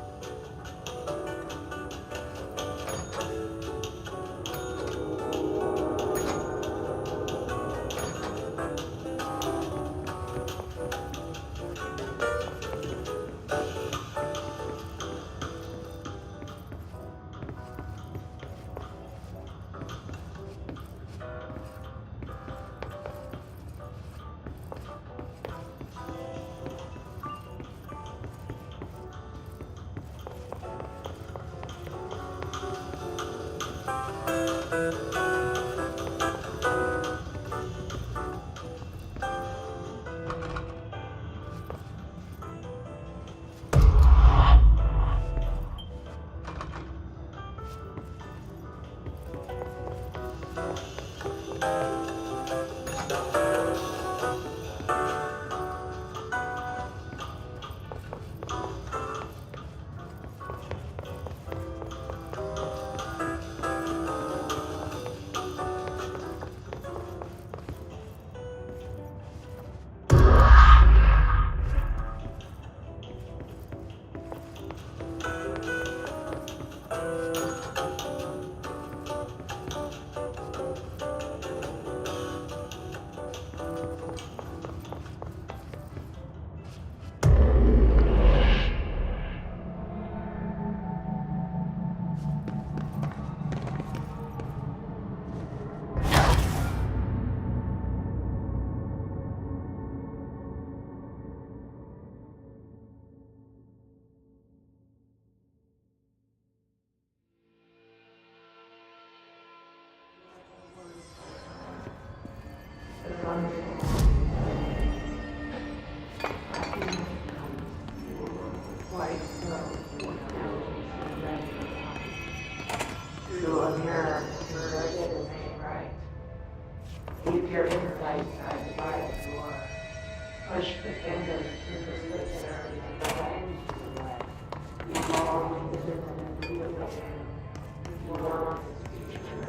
Keep your insight side by the door. Push the finger through the slit area and bend to the left. Evolve into the wheel again. You want this future.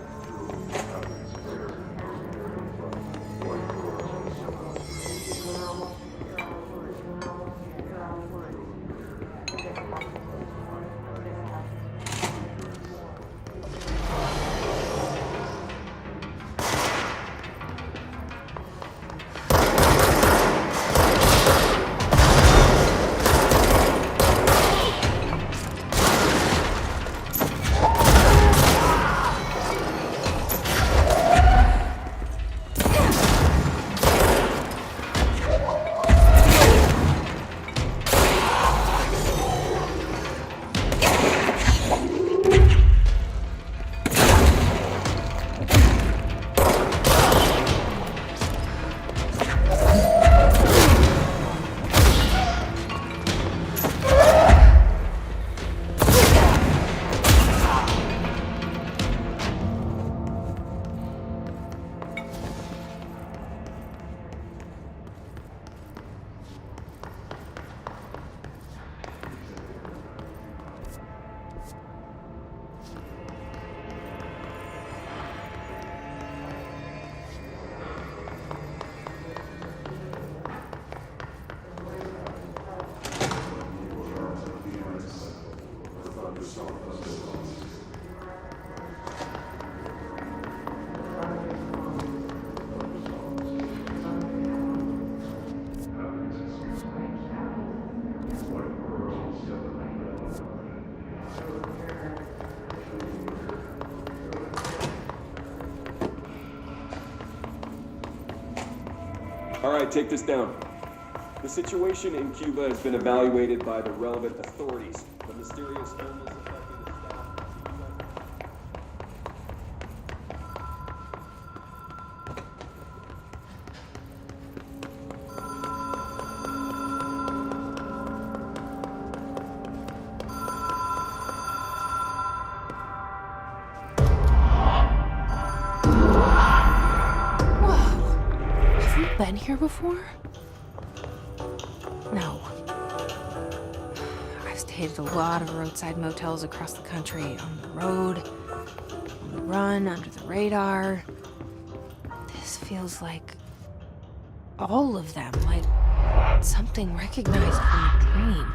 Alright, take this down. The situation in Cuba has been evaluated by the relevant authorities. The mysterious illness affecting the staff. Have we been here before? No. I've stayed at a lot of roadside motels across the country, on the road, on the run, under the radar. This feels like all of them, like something recognized from a dream.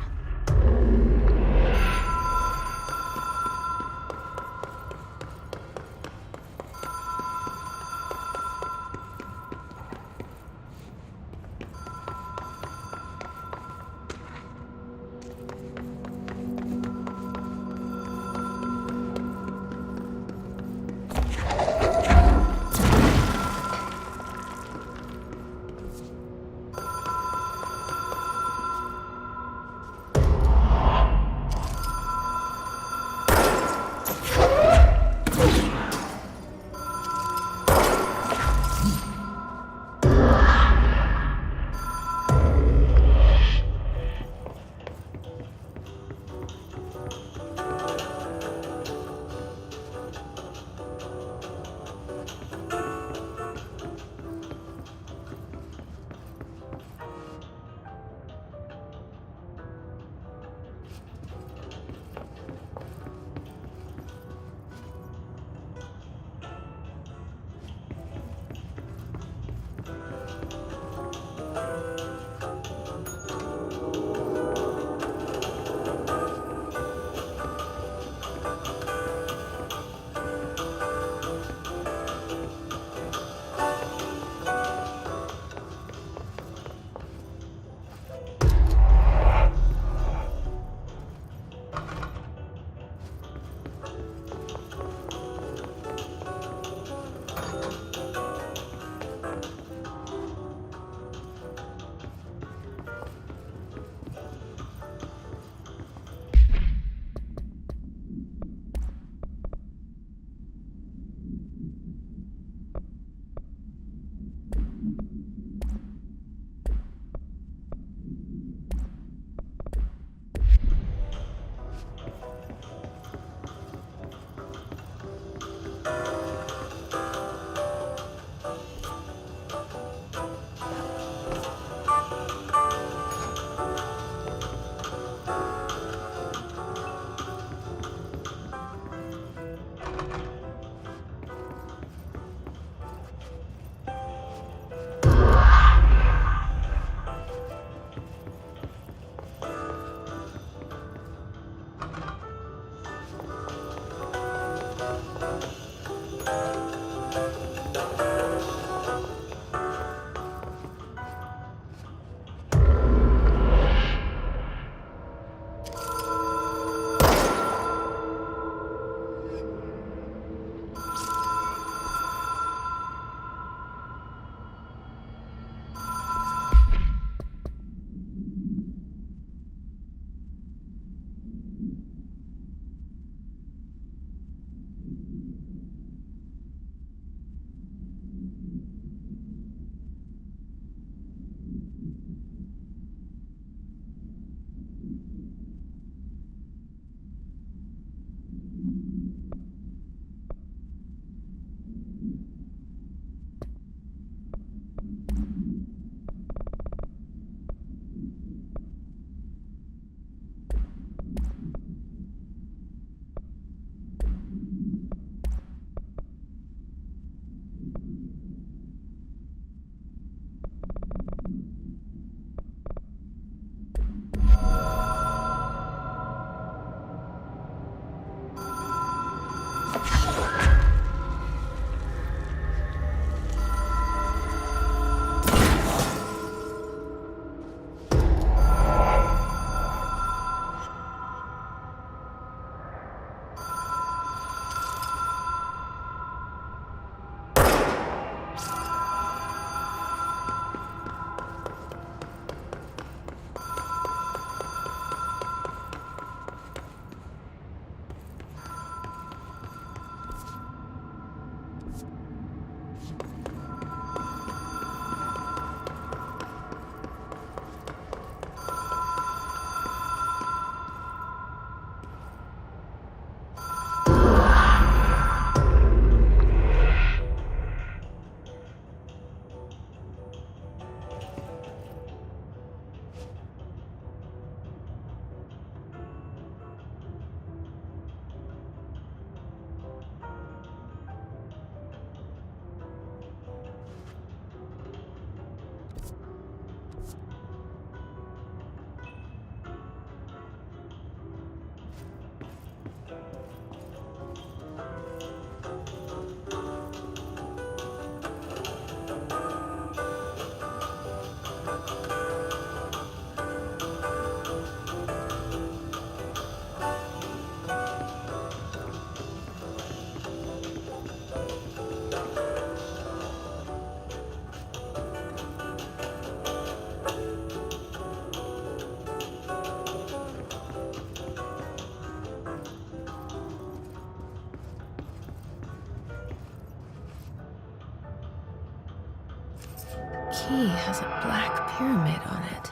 key has a black pyramid on it.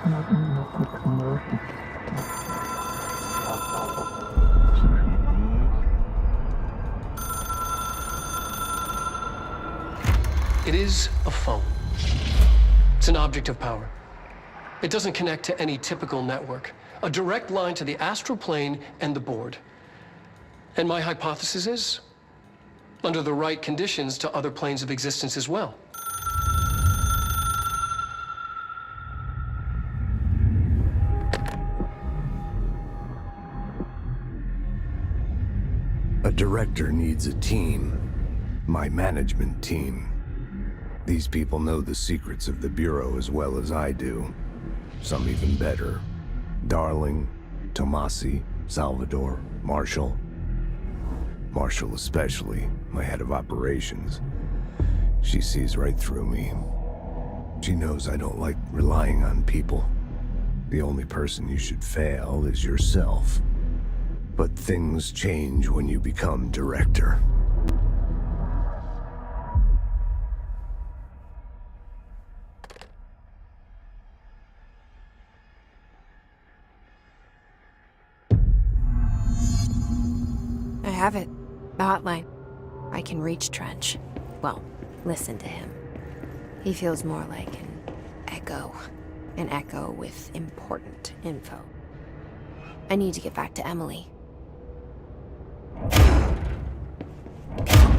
It is a phone. It's an object of power. It doesn't connect to any typical network. A direct line to the astral plane and the board. And my hypothesis is, under the right conditions, to other planes of existence as well. A director needs a team. My management team. These people know the secrets of the Bureau as well as I do. Some even better. Darling, Tomasi, Salvador, Marshall. Marshall especially, my head of operations. She sees right through me. She knows I don't like relying on people. The only person you should fail is yourself. But things change when you become director. I have it. The hotline. I can reach Trench. Well, listen to him. He feels more like an echo. An echo with important info. I need to get back to Emily.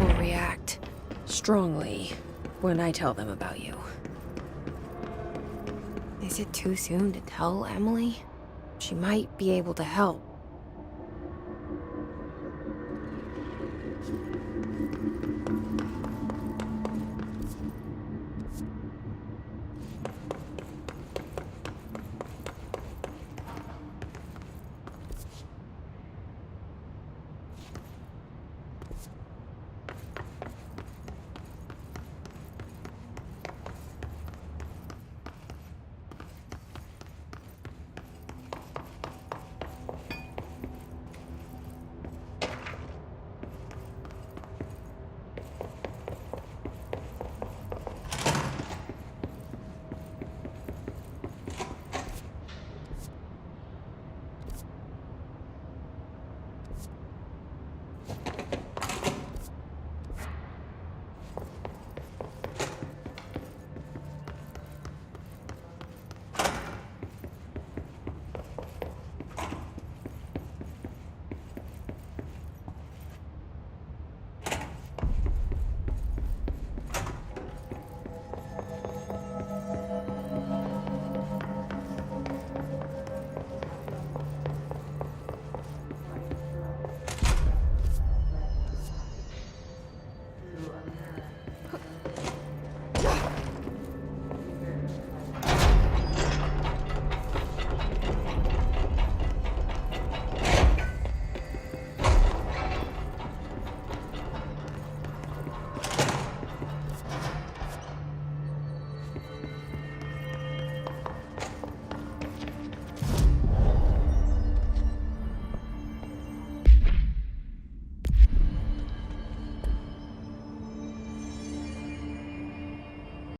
Will react strongly when I tell them about you. Is it too soon to tell Emily? She might be able to help.